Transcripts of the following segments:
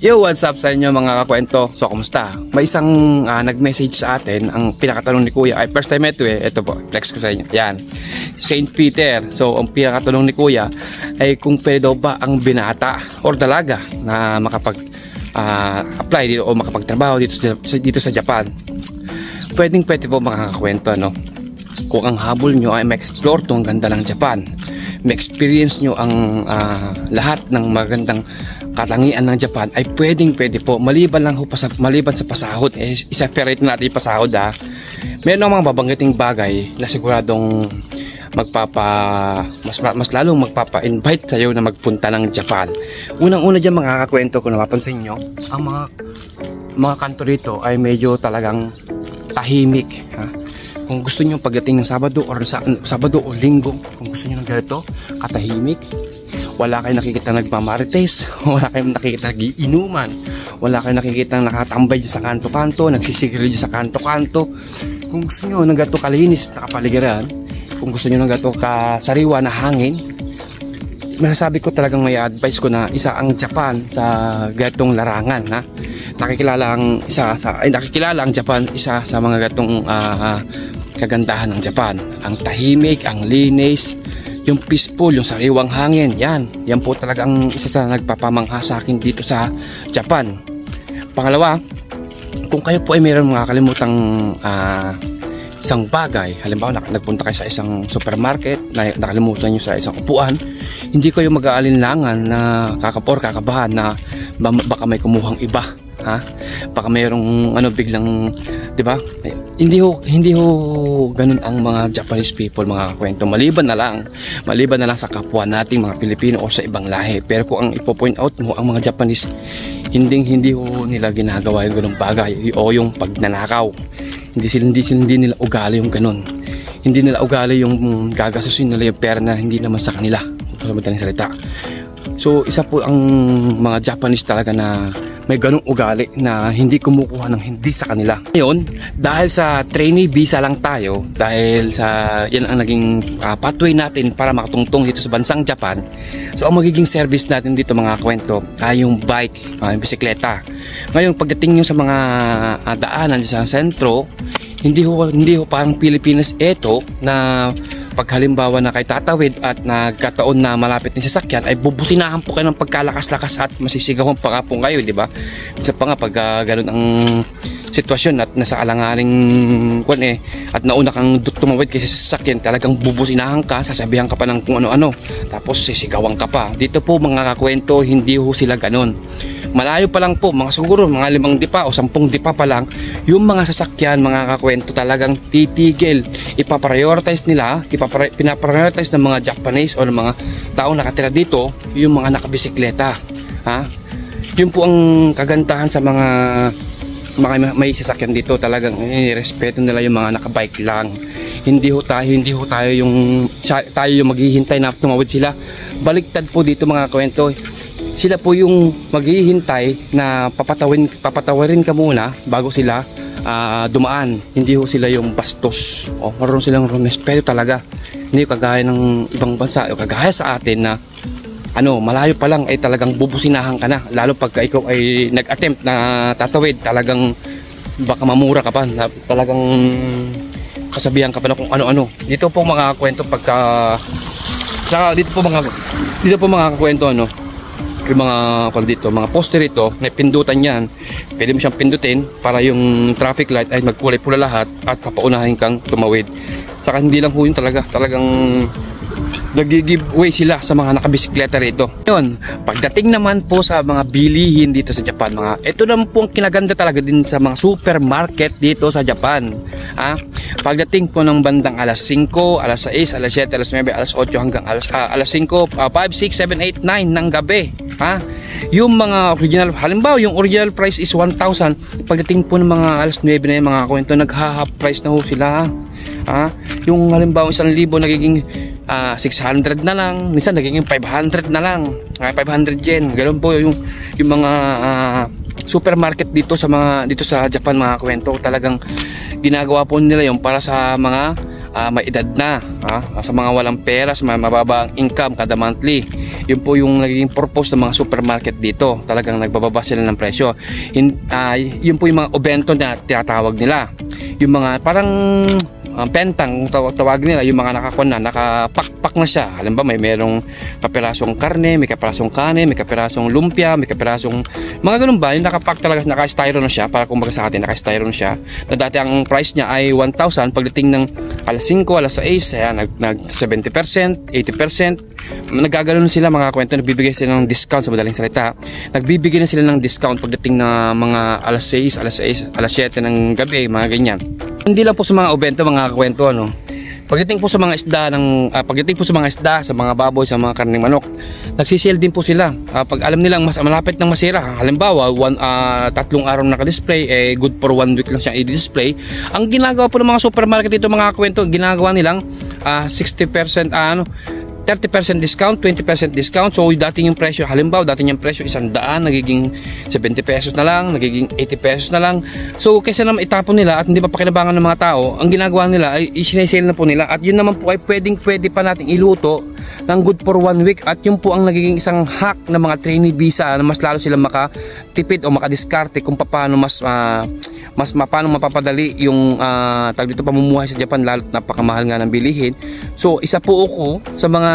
Yo, what's up sa inyo mga kakwento? So, kumusta? May isang nag-message sa atin. Ang pinakatanong ni Kuya ay first time ito eh. Ito po, flex ko sa inyo. Yan, Saint Peter. So, ang pinakatanong ni Kuya ay kung pwede daw ba ang binata or dalaga na makapag-apply dito o makapagtrabaho dito sa Japan. Pwede po mga kakwento, no? Kung ang habol nyo ay ma-explore to ang ganda ng Japan, ma-experience nyo ang lahat ng magandang katangian ng Japan, ay pwede po maliban sa pasahod. I-separate natin yung pasahod meron mga babanggiting bagay na siguradong mas lalong magpapa-invite sa'yo na magpunta ng Japan. Unang-una dyan mga kakwento, kung napapansin nyo, ang mga kanto rito ay medyo talagang tahimik. Kung gusto nyo pagdating ng Sabado o Linggo, kung gusto nyo ng ganito katahimik, wala kayong nakikita nagmamarites, wala kayong nakikita nagiinuman, wala kayong nakikita nakatambay dyan sa kanto-kanto, nagsisigil dyan sa kanto-kanto. Kung gusto nyo ng gato kalinis na kapaligiran, kung gusto nyo ng gato kasariwa na hangin, masasabi ko talagang may advice ko na isa ang Japan sa gatong larangan. Nakikilala ang Japan isa sa mga gatong kagandahan ng Japan. Ang tahimik, ang linis, yung peaceful, yung sariwang hangin. Yan po talagang isa sa nagpapamangha sa akin dito sa Japan. Pangalawa, kung kayo po ay mayroon mga kalimutang isang bagay, halimbawa nagpunta kayo sa isang supermarket, nakalimutan nyo sa isang upuan, hindi kayo mag-aalinlangan na kakabahan na baka may kumuhang iba, baka mayroong biglang, di ba? Hindi ho ganun ang mga Japanese people, mga kwento. Maliban na lang sa kapwa nating mga Pilipino o sa ibang lahi. Pero kung ang ipo-point out mo, ang mga Japanese, hindi ho nila ginagawa yung ganung bagay o yung pagnanakaw. Hindi nila ugali yung ganun. Hindi nila ugali yung gagasusin nila yung pera na hindi naman sa kanila. Sa madaling salita. So isa po ang mga Japanese talaga na may ganung ugali na hindi kumukuha ng hindi sa kanila. Ngayon, dahil sa trainee visa lang tayo, dahil sa yan ang naging pathway natin para makatungtong dito sa bansang Japan. So ang magiging service natin dito mga kwento ay yung bike, yung bisikleta. Ngayon pagdating nyo sa mga daanan sa sentro, hindi ho parang Pilipinas ito na pag halimbawa na kay tatawid at nagkataon na malapit ng sasakyan ay bubusinahan po kayo ng pagkalakas-lakas at masisigawan pa nga po kayo, di ba? Isa pa nga pag ganun ang sitwasyon at nasa alangaling at nauna kang tumawid kasi sa sasakyan, talagang bubusinahan ka, sasabihan ka pa ng kung ano-ano, tapos sisigawan ka pa. Dito po mga kakwento, hindi ho sila ganun. Malayo pa lang po, siguro mga 5 dipa o 10 dipa pa lang, yung mga sasakyan, mga kakwento, talagang titigil. Ipaprioritize nila, pinaprioritize ng mga Japanese o ng mga taong nakatira dito, yung mga nakabisikleta. Yun po ang kagandahan sa mga may sasakyan dito, talagang respeto nila yung mga nakabike lang. Hindi ho tayo yung maghihintay na tumawid sila. Baliktad po dito mga kwento. Sila po yung maghihintay na papatawarin ka muna bago sila dumaan. Hindi ho sila yung bastos. Marunong silang respeto talaga. Hindi kagaya ng ibang bansa o kagaya sa atin na malayo pa lang ay talagang bubusinahan ka na. Lalo pagka ikaw ay nag-attempt na tatawid, talagang baka mamura ka pa. Talagang kasabihan ka pa na kung ano-ano. Dito po mga kwento dito po mga kwento yung mga poster ito, may pindutan yan. Pwede mo siyang pindutin para yung traffic light ay magkulay pula lahat at papaunahin kang tumawid. Saka hindi lang po yun, talagang nag-giveaway sila sa mga nakabisikleta rito. Yun, pagdating naman po sa mga bilihin dito sa Japan, ito naman po ang kinaganda talaga din sa mga supermarket dito sa Japan. Pagdating po ng bandang alas 5, alas 6, alas 7, alas 9, alas 8 hanggang alas 5, 5, 6, 7, 8, 9 ng gabi. Yung mga original, halimbawa yung original price is 1,000. Pagdating po ng mga alas 9 na yung mga kwento, nagha-half price na ho sila. Yung halimbawa 1,000 nagiging 600 na lang, minsan nagiging 500 na lang, 500 yen. Ganun po yung mga supermarket dito sa Japan mga kwento. Talagang ginagawa po nila yung para sa mga may edad na. sa mga walang pera, sa mga mababang income kada monthly. Yun po yung naging purpose ng mga supermarket dito. Talagang nagbababa sila ng presyo. Yun po yung mga obento na tinatawag nila. Yung mga parang pentang tawag nila, yung mga nakapakpak na siya. Halimbawa, may merong kapirasong karne, may kapirasong kanin, may kapirasong lumpia, may kapirasong mga ganun ba, yung nakapak talaga, naka-styro na siya, para kumbaga sa atin, naka-styro na siya, na dati ang price niya ay 1,000, pagdating ng alas 5, alas 6, ayan, nag 70%, 80%, nagaganoon sila mga kwento, nagbibigay sila ng discount, sa madaling salita, nagbibigay na sila ng discount pagdating na mga alas 6, alas 7 ng gabi, mga ganyan. Hindi lang po sa mga obento, mga kwento, pagdating po sa mga isda, sa mga baboy, sa mga karning manok, nagsisale din po sila. Pag alam nilang malapit ng masira, halimbawa 3 araw naka-display, good for 1 week lang siya i-display. Ang ginagawa po ng mga supermarket dito, mga kwento, ginagawa nilang 60%, 30% discount, 20% discount. So dating yung presyo, halimbawa dating yung presyo 100, nagiging 70 pesos na lang, nagiging 80 pesos na lang. So kaysa naman itapon nila at hindi pa pakinabangan ng mga tao, ang ginagawa nila ay isinesale na po nila, at yun naman po ay pwede pa nating iluto ng good for 1 week. At yun po ang nagiging isang hack ng mga trainee visa, na mas lalo sila makatipid o makadiskarte kung paano paano mapapadali yung tawag dito, pamumuhay sa Japan, lalo't napakamahal nga ng bilihin. So isa po ako sa mga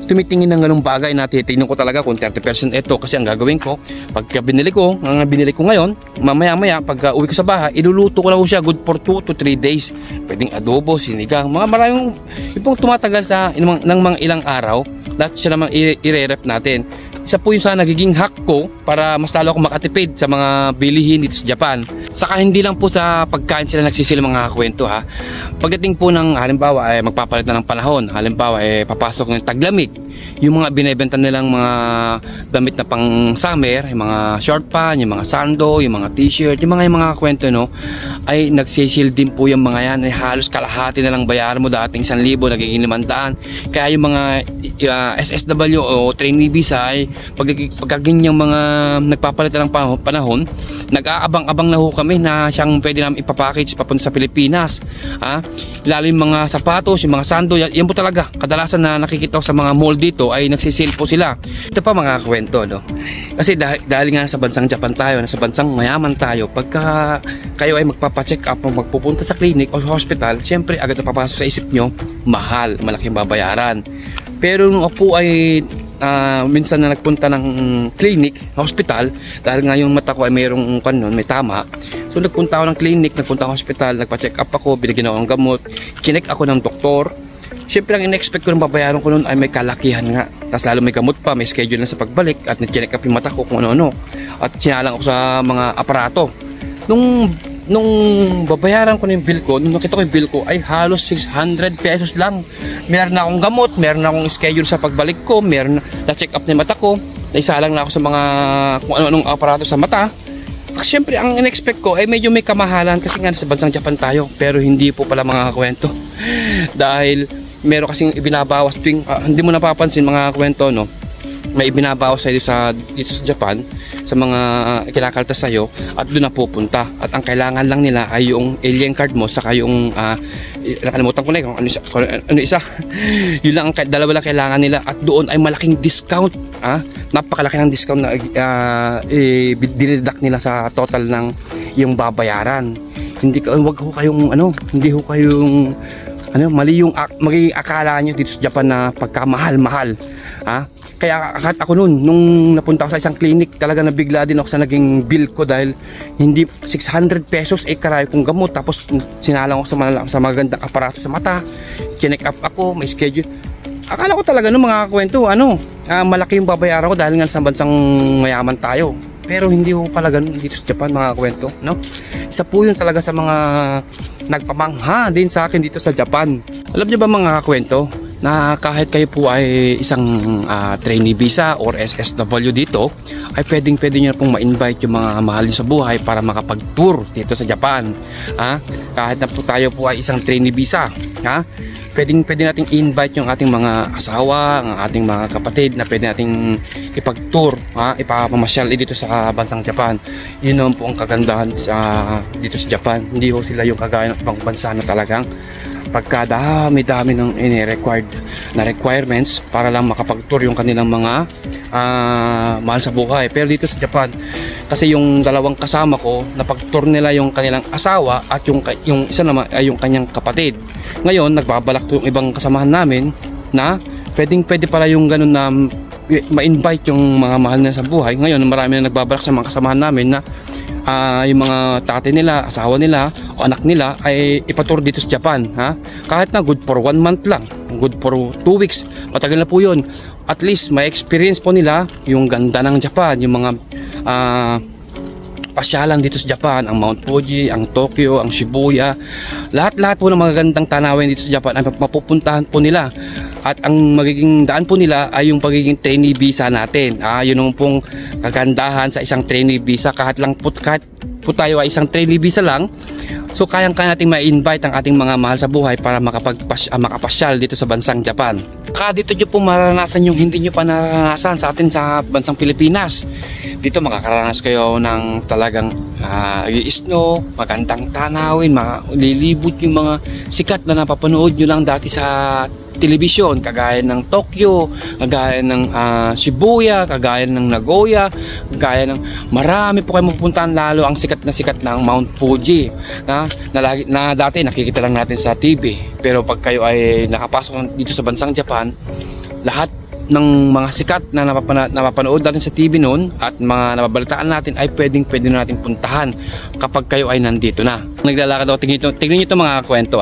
tumitingin ng ganung bagay na titingnan ko talaga kung 30% ito, kasi ang gagawin ko, pagka binili ko ngayon, mamaya pag uwi ko sa bahay, iluluto ko lang siya good for 2 to 3 days. Pwedeng adobo, sinigang, mga maraming yung tumatagal ng mga ilang araw, lahat siya naman i-re-rep natin. Isa po yung sa nagiging hack ko para mas lalo ako makatipid sa mga bilihin dito sa Japan. Saka hindi lang po sa pagkain sila nagsisila, mga kwento, pagdating po ng halimbawa ay magpapalit na ng panahon, halimbawa papasok ng taglamig, yung mga binebenta nilang mga damit na pang summer, yung mga short pants, yung mga sando, yung mga t-shirt, yung mga kwento, ay nagsisale din po yung mga yan. Ay halos kalahati na lang bayaran mo, dating 1,000 nagiging 500. Kaya yung mga SSW o trainee visa ay pagkaganyang mga nagpapalit ng panahon, nag-aabang-abang na ho kami na siyang pwede namin ipapackage papunta sa Pilipinas. Lalo yung mga sapatos, yung mga sando, yan po talaga kadalasan na nakikita ko sa mga mall dito ay nagsisale po sila. Ito pa, mga kwento, kasi dahil nga sa bansang Japan tayo, nasa bansang mayaman tayo, pagka kayo ay magpapacheck up o magpupunta sa clinic o hospital, syempre agad na papasok sa isip nyo, mahal, malaking babayaran. Pero nung ako ay minsan na nagpunta ng clinic, hospital, dahil nga yung mata ko ay mayroong may tama, so nagpunta ako ng clinic, nagpunta ako ng hospital, nagpa-check up ako, binigyan ako ng gamot, kinek ako ng doktor. Siyempre ang in-expect ko ng babayaran ko noon ay may kalakihan nga. Tapos lalo may gamot pa, may schedule na sa pagbalik, at na-check up yung mata ko kung ano-ano. At sinalang ako sa mga aparato. Nung babayaran ko na yung bill ko, nung nakita ko yung bill ko ay halos 600 pesos lang. Meron na akong gamot, meron na akong schedule sa pagbalik ko, meron na check up na yung mata ko, naisalang na ako sa mga kung ano-anong aparato sa mata. Siyempre ang in-expect ko ay medyo may kamahalan, kasi nga sa bansang Japan tayo. Pero hindi po pala, mga kwento. Dahil meron kasing ibinabawas tuwing hindi mo napapansin, mga kwento, may ibinabawas dito sa Japan sa mga kinakaltas sa'yo, at doon na pupunta. At ang kailangan lang nila ay yung alien card mo, saka yung nakalimutan ko na kung ano isa yun lang, dalawa lang kailangan nila, at doon ay malaking discount, napakalaki ng discount na dinededuct nila sa total ng yung babayaran. Hindi ho kayong mali yung magiging akala nyo dito sa Japan na pagkamahal-mahal. Kaya akat ako nung napunta ako sa isang clinic, talaga nabigla din ako sa naging bill ko, dahil hindi 600 pesos karayo kong gamot, tapos sinalang ako sa magandang aparato sa mata, chinek up ako, may schedule. Akala ko talaga mga kwento, malaki yung babayaran ko dahil nga sa bansang mayaman tayo. Pero hindi ko pala ganun dito sa Japan, mga kwento, Isa po yun talaga sa mga nagpamangha din sa akin dito sa Japan. Alam niyo ba, mga kwento, na kahit kayo po ay isang trainee visa or SSW dito, ay pwede nyo pong ma-invite yung mga mahal nyo sa buhay para makapag-tour dito sa Japan. Kahit na po tayo po ay isang trainee visa, pwede nating invite yung ating mga asawa, ang ating mga kapatid, na pwede nating ipag-tour, ipapamasyal dito sa bansang Japan. Yun naman po ang kagandahan dito sa Japan. Hindi ho sila yung kagaya ng ibang bansa na talagang pagka dami ng requirements para lang makapag-tour yung kanilang mga mahal sa buhay. Pero dito sa Japan, kasi yung dalawang kasama ko, napag-tour nila yung kanilang asawa at yung isa naman ay yung kanyang kapatid. Ngayon nagbabalak to yung ibang kasamahan namin na pwede pala yung ganun na ma-invite yung mga mahal na sa buhay. Ngayon marami na nagbabalak sa mga kasamahan namin na yung mga tatay nila, asawa nila o anak nila ay ipatur dito sa Japan, ha? Kahit na good for 1 month lang, good for 2 weeks, matagal na po yun. At least may experience po nila yung ganda ng Japan, yung mga pasyalan dito sa Japan, ang Mount Fuji, ang Tokyo, ang Shibuya, lahat po ng magagandang tanawin dito sa Japan ay mapupuntahan po nila. At ang magiging daan po nila ay yung pagiging trainee visa natin. Yun ang pong kagandahan sa isang trainee visa. Kahit po tayo ay isang trainee visa lang, so kayang-kaya natin ma-invite ang ating mga mahal sa buhay para makapasyal dito sa bansang Japan. Dito nyo po maranasan yung hindi nyo pa naranasan sa atin sa bansang Pilipinas. Dito makakaranas kayo ng talagang snow, magandang tanawin, lilibot yung mga sikat na napapanood nyo lang dati sa telebisyon, kagaya ng Tokyo, kagaya ng Shibuya, kagaya ng Nagoya, kagaya ng marami po kayo mapupuntahan, lalo ang sikat ng Mount Fuji na dati nakikita lang natin sa TV. Pero pag kayo ay nakapasok dito sa bansang Japan, lahat ng mga sikat na napapanood natin sa TV noon at mga nababalitaan natin ay pwede na natin puntahan kapag kayo ay nandito na. Naglalakad ako, tingnan nyo ito mga kwento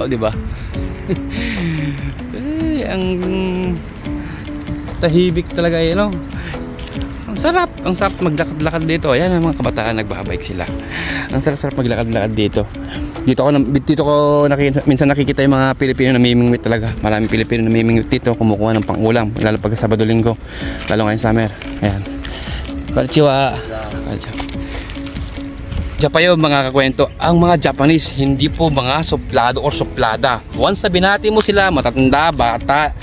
di ba? Ang tahimik talaga yun, ang sarap maglakad-lakad dito. Ayan ang mga kabataan, nagbabike sila. Ang sarap maglakad-lakad dito. Dito ko minsan nakikita yung mga Pilipino namimingwit talaga. Maraming Pilipino namimingwit dito, kumukuha ng pang-ulam, lalo pag Sabado Linggo, lalo ngayong summer. Ayan. Konnichiwa. Isa pa yun mga kakwento, ang mga Japanese hindi po mga suplado or suplada. Once na binati mo sila, matatanda, bata,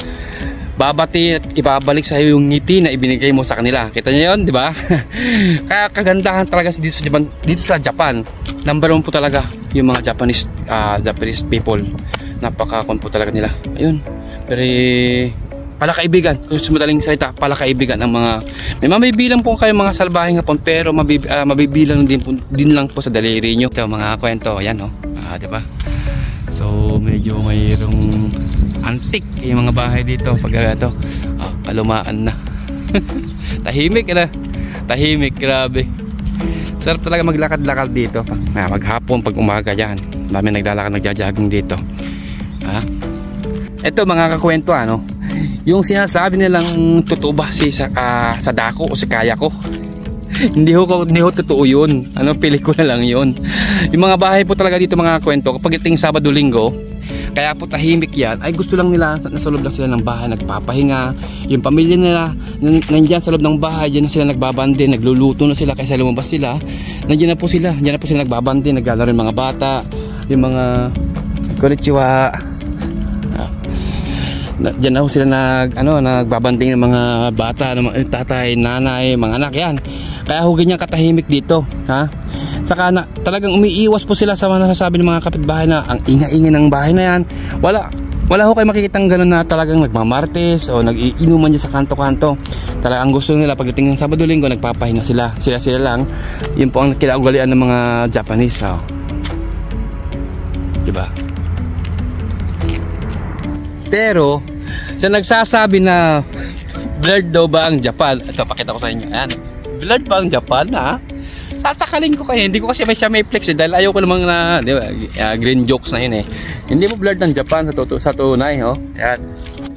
babati at ibabalik sa iyo yung ngiti na ibinigay mo sa kanila. Kita niyo yun, di ba? Kaya kagandahan talaga dito sa Japan. Number 1 po talaga yung mga Japanese people. Napaka-kon po talaga nila. Ayun. Very palakaibigan, kung sa madaling salita, palakaibigan ang mga may mabibilang po kayo mga salbahing hapon, pero mabibilang din lang po sa daliri nyo. Ito mga kwento, ayan di ba? So medyo mayroong antik yung mga bahay dito pag ito. Kalumaan na. Tahimik, grabe. Sarap talaga maglakad-lakad dito. Maghapon, pag umaga yan, dami naglalakad, nagja-jogging dito. Ito mga kakwento, yung sinasabi nilang totoo ba sa dako o sa kaya ko? hindi ho totoo yun. Pelikula lang yun. Yung mga bahay po talaga dito mga kwento, kapag iting Sabado Linggo, kaya po tahimik yan, ay gusto lang nila, nasa loob lang sila ng bahay, nagpapahinga. Yung pamilya nila, nandyan sa loob ng bahay, dyan na sila nagbabande, nagluluto na sila, kaysa lumabas sila, nandyan na po sila nagbabande, naglalaro yung mga bata, yung mga konnichiwa. Diyan na ho sila nagbabanding ng mga bata, ng mga tatay, nanay, mga anak yan. Kaya ho ganyan katahimik dito, Saka talagang umiiwas po sila sa mga nasasabi ng mga kapitbahay na ang ingay-ingay ng bahay na yan. Wala ho kayo makikitang gano'n na talagang nagmamartes o nag-iinuman dyan sa kanto-kanto. Talagang gusto nila pagdating ng Sabado Linggo, nagpapahinga sila. Sila lang. Yun po ang kinaugalian ng mga Japanese. Diba? Pero sa nagsasabi na blurred daw ba ang Japan, ito pakita ko sa inyo, ayan, blurred ba ang Japan, sasakalin ko kayo, hindi ko kasi may flex dahil ayaw ko namang na, di ba, green jokes na yun hindi mo blurred ang Japan sa tunay, ayan.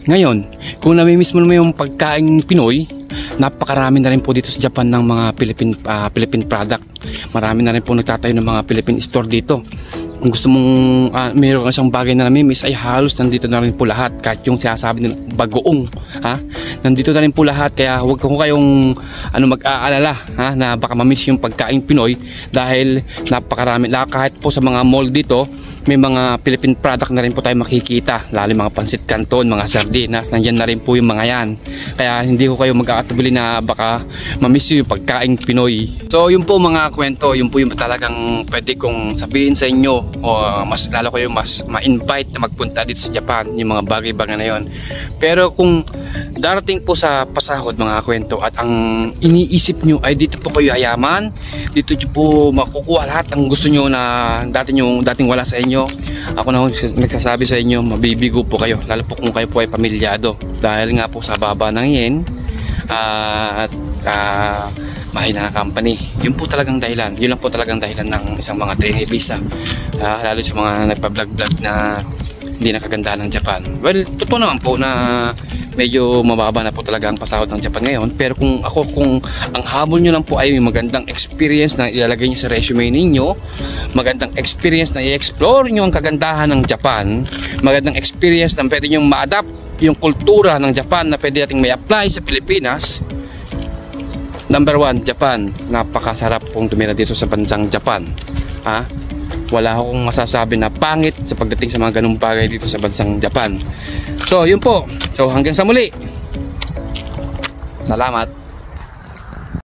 Ngayon, kung namimiss mo naman yung pagkain Pinoy, napakarami na rin po dito sa Japan ng mga Philippine product. Marami na rin po nagtatayo ng mga Philippine store dito. Kung gusto mong mayroon kang isang bagay na namimiss, ay halos nandito na rin po lahat. Kahit yung sinasabi nila bagoong, nandito na rin po lahat. Kaya huwag ko kayong mag-aalala na baka mamiss yung pagkain Pinoy, dahil napakarami. Kahit po sa mga mall dito, may mga Philippine product na rin po tayo makikita, lalo mga pansit canton, mga sardinas, nandyan na rin po yung mga yan. Kaya hindi ko kayo mag-aatubili na baka mamiss yung pagkain Pinoy. So yun po mga kwento, yun po yung talagang pwede kong sabihin sa inyo, o mas lalo kayo mas ma-invite na magpunta dito sa Japan, yung mga bagay-bagay na yon. Pero kung darating po sa pasahod mga kwento at ang iniisip nyo ay dito po kayo yayaman, dito nyo po makukuha lahat ang gusto nyo na dating wala sa inyo, ako na nagsasabi sa inyo, mabibigo po kayo, lalo po kung kayo po ay pamilyado, dahil nga po sa baba ng yen at mahina na company. Yun po talagang dahilan, yun lang po talagang dahilan ng isang mga trainee visa, lalo sa mga nagpa-vlog na hindi nakagandahan ng Japan. Well, totoo naman po na medyo mababa na po talaga ang pasahod ng Japan ngayon, pero kung ang habol nyo lang po ay magandang experience na ilalagay nyo sa resume ninyo, magandang experience na i-explore nyo ang kagandahan ng Japan, magandang experience na pwede nyo ma-adapt yung kultura ng Japan na pwede nating may apply sa Pilipinas. Number 1, Japan. Napakasarap pong tumira dito sa bansang Japan. Wala akong masasabi na pangit sa pagdating sa mga ganung bagay dito sa bansang Japan. So yun po. So hanggang sa muli. Salamat.